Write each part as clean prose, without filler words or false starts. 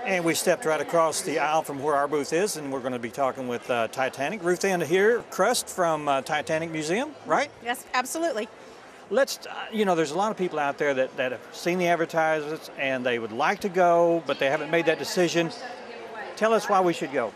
And we stepped right across the aisle from where our booth is, and we're going to be talking with Titanic. Ruthann here, Crust from Titanic Museum, right? Yes, absolutely. Let's, there's a lot of people out there that have seen the advertisements and they would like to go, but they haven't made that decision. Tell us why we should go.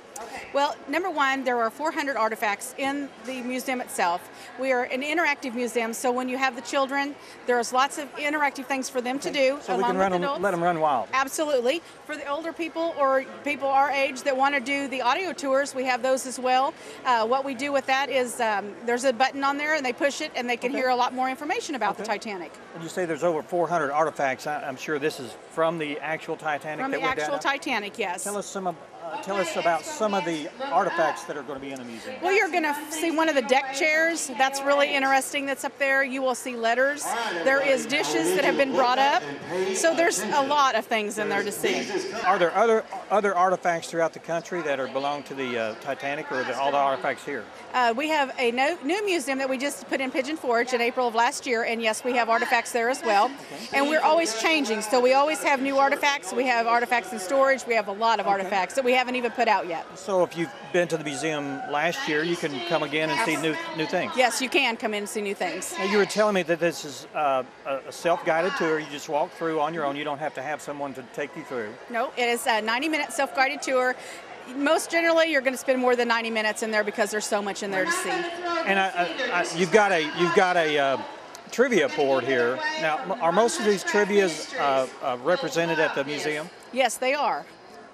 Well, number one, there are 400 artifacts in the museum itself. We are an interactive museum, so when you have the children, there's lots of interactive things for them to do. So we can let them run wild. Absolutely. For the older people or people our age that want to do the audio tours, we have those as well. What we do with that is there's a button on there and they push it and they can hear a lot more information about the Titanic. And you say there's over 400 artifacts. I'm sure this is from the actual Titanic. From the actual Titanic, yes. Tell us about some of the artifacts that are going to be in the museum. Well, you're going to see one of the deck chairs. That's really interesting that's up there. You will see letters. There is dishes that have been brought up. So there's a lot of things in there to see. Are there other artifacts throughout the country that belong to the Titanic, or are all the artifacts here? We have a new museum that we just put in Pigeon Forge in April of last year, and yes, we have artifacts there as well. And we're always changing, so we always have new artifacts. We have artifacts in storage. We have a lot of artifacts that we haven't even put out yet. So if you've been to the museum last year, you can come again and see new things. Yes, you can come in and see new things. Now, you were telling me that this is a self-guided tour. You just walk through on your own. You don't have to have someone to take you through. No, it is a 90-minute self-guided tour. Most generally, you're going to spend more than 90 minutes in there because there's so much in there to see. And you've got a trivia board here. Now, are most of these trivias represented at the museum? Yes, they are.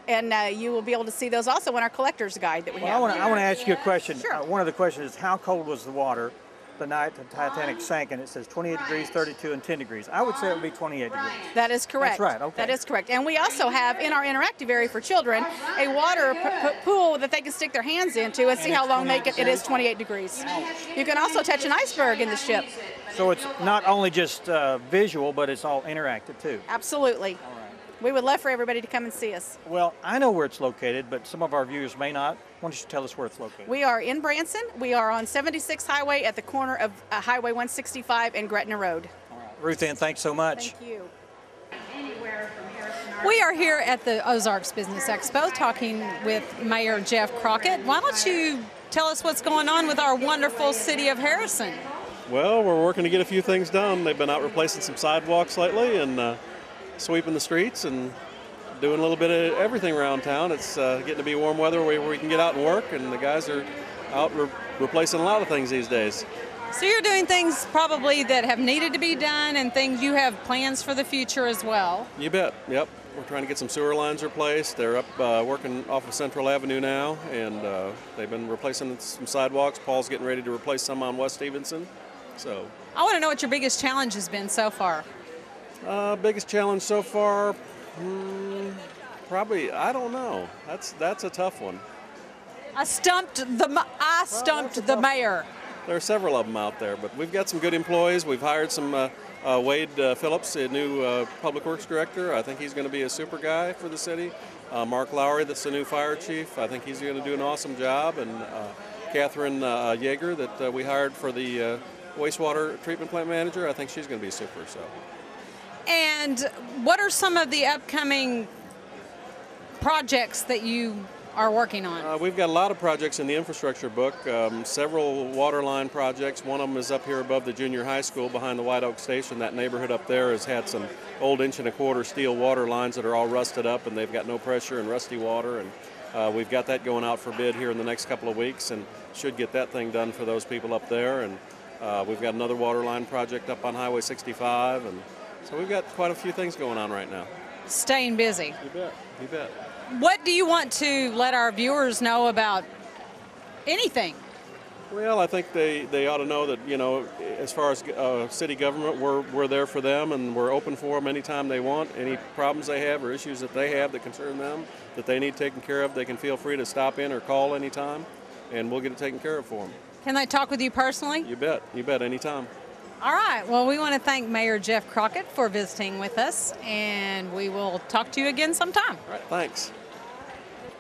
And you will be able to see those also in our collector's guide that we have. I want to ask you a question. Sure. One of the questions is, how cold was the water the night the Titanic sank? And it says 28 degrees, 32, and 10 degrees. I would say it would be 28 degrees. That is correct. That's right, okay. That is correct. And we also have, in our interactive area for children, a water pool that they can stick their hands into and see how long it is 28 degrees. You can also touch an iceberg in the ship. So it's not only just visual, but it's all interactive too. Absolutely. All right. We would love for everybody to come and see us. Well, I know where it's located, but some of our viewers may not. Why don't you tell us where it's located? We are in Branson. We are on 76 Highway at the corner of Highway 165 and Gretna Road. All right. Ruthann, thanks so much. Thank you. We are here at the Ozarks Business Expo talking with Mayor Jeff Crockett. Why don't you tell us what's going on with our wonderful city of Harrison? Well, we're working to get a few things done. They've been out replacing some sidewalks lately and sweeping the streets and doing a little bit of everything around town. It's getting to be warm weather where we can get out and work, and the guys are out replacing a lot of things these days. So you're doing things probably that have needed to be done and things you have plans for the future as well. You bet, yep. We're trying to get some sewer lines replaced. They're up working off of Central Avenue now, and they've been replacing some sidewalks. Paul's getting ready to replace some on West Stevenson. So I want to know what your biggest challenge has been so far. Biggest challenge so far, probably, I don't know. That's a tough one. I stumped the mayor. There are several of them out there, but we've got some good employees. We've hired some Wade Phillips, a new public works director. I think he's going to be a super guy for the city. Mark Lowry, that's the new fire chief. I think he's going to do an awesome job. And Catherine Yeager, that we hired for the wastewater treatment plant manager. I think she's going to be super. So. And what are some of the upcoming projects that you are working on? We've got a lot of projects in the infrastructure book, several water line projects. One of them is up here above the junior high school behind the White Oak Station. That neighborhood up there has had some old 1.25-inch steel water lines that are all rusted up, and they've got no pressure and rusty water. And we've got that going out for bid here in the next couple of weeks, and should get that thing done for those people up there. And we've got another water line project up on Highway 65, and so we've got quite a few things going on right now. Staying busy. You bet, you bet. What do you want to let our viewers know about anything? Well, I think they ought to know that, as far as city government, we're there for them, and we're open for them anytime they want. Any problems they have or issues that they have that concern them, that they need taken care of, they can feel free to stop in or call anytime, and we'll get it taken care of for them. Can they talk with you personally? You bet, anytime. All right. Well, we want to thank Mayor Jeff Crockett for visiting with us, and we will talk to you again sometime. All right, thanks.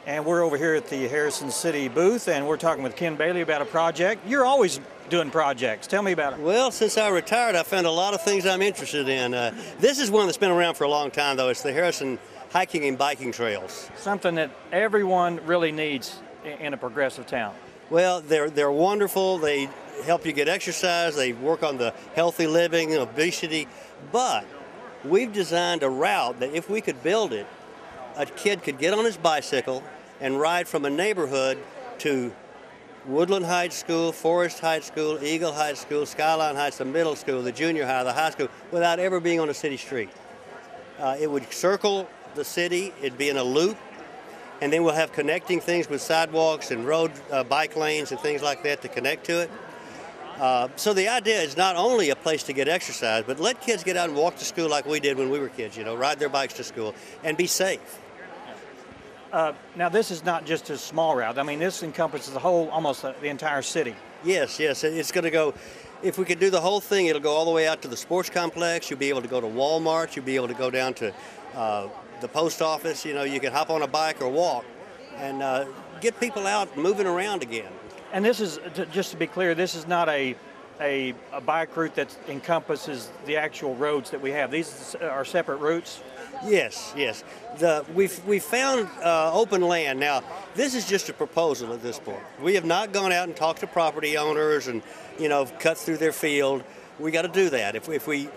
And we're over here at the Harrison City booth, and we're talking with Ken Bailey about a project. You're always doing projects. Tell me about it. Well, since I retired, I found a lot of things I'm interested in. This is one that's been around for a long time, though. It's the Harrison hiking and biking trails. Something that everyone really needs in a progressive town. Well, they're wonderful. They help you get exercise. They work on the healthy living, obesity. But we've designed a route that if we could build it, a kid could get on his bicycle and ride from a neighborhood to Woodland Heights School, Forest Heights School, Eagle Heights School, Skyline Heights, the middle school, the junior high, the high school, without ever being on a city street. It would circle the city. It'd be in a loop. And then we'll have connecting things with sidewalks and road bike lanes and things like that to connect to it. So the idea is not only a place to get exercise, but let kids get out and walk to school like we did when we were kids, you know, ride their bikes to school and be safe. Now, this is not just a small route. I mean, this encompasses the whole, almost the entire city. Yes, yes. It's going to go, if we could do the whole thing, it'll go all the way out to the sports complex. You'll be able to go to Walmart. You'll be able to go down to the post office. You know, you can hop on a bike or walk and get people out moving around again. And this is, just to be clear, this is not a bike route that encompasses the actual roads that we have. These are separate routes? Yes, yes. We found open land. Now, this is just a proposal at this point. We have not gone out and talked to property owners and, you know, cut through their field. We got to do that. If we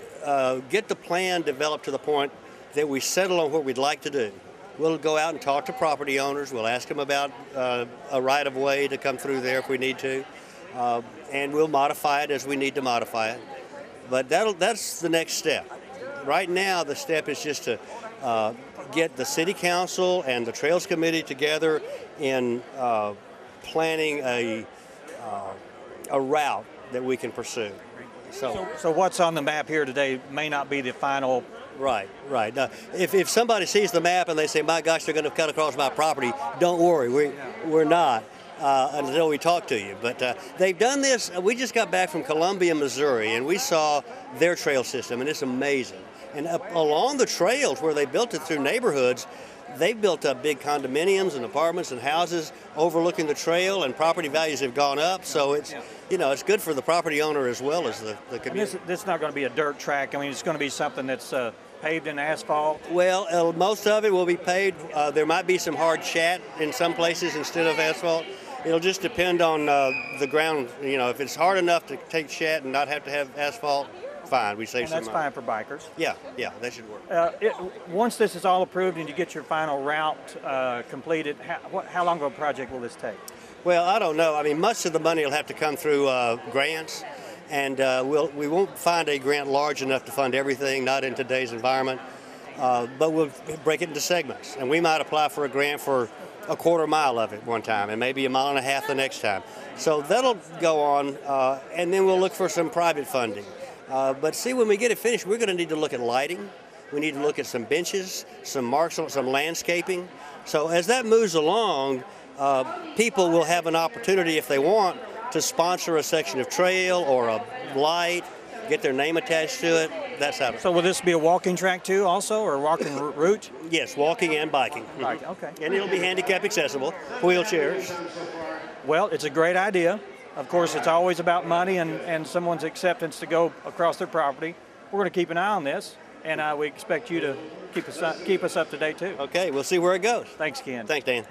get the plan developed to the point that we settle on what we'd like to do, we'll go out and talk to property owners. We'll ask them about a right-of-way to come through there if we need to, and we'll modify it as we need to modify it. But that's the next step. Right now, the step is just to get the City Council and the Trails Committee together in planning a route that we can pursue. So what's on the map here today may not be the final. Right, right. Now, if somebody sees the map and they say, my gosh, they're going to cut across my property, don't worry, we're not until we talk to you. But they've done this. We just got back from Columbia, Missouri, and we saw their trail system, and it's amazing. And along the trails where they built it through neighborhoods, they've built up big condominiums and apartments and houses overlooking the trail, and property values have gone up. So it's, you know, it's good for the property owner as well as the community. This is not going to be a dirt track. I mean, it's going to be something that's paved in asphalt. Well, most of it will be paved. There might be some hard chat in some places instead of asphalt. It'll just depend on the ground. You know, if it's hard enough to take chat and not have to have asphalt, fine. We save some money. That's fine for bikers. Yeah, that should work. Once this is all approved and you get your final route completed, how long of a project will this take? Well, I don't know. I mean, much of the money will have to come through grants, and we won't find a grant large enough to fund everything, not in today's environment, but we'll break it into segments. And we might apply for a grant for a quarter mile of it one time and maybe a mile and a half the next time. So that'll go on, and then we'll look for some private funding. But see, when we get it finished, we're going to need to look at lighting. We need to look at some benches, some landscaping. So as that moves along, people will have an opportunity, if they want, to sponsor a section of trail or a light, get their name attached to it. That's how. So will this be a walking track too, also, or a walking route? Yes, walking and biking. Biking, okay. And it'll be handicap accessible, wheelchairs. Well, it's a great idea. Of course, it's always about money and someone's acceptance to go across their property. We're going to keep an eye on this, and we expect you to keep us up to date too. Okay, we'll see where it goes. Thanks, Ken. Thanks, Dan.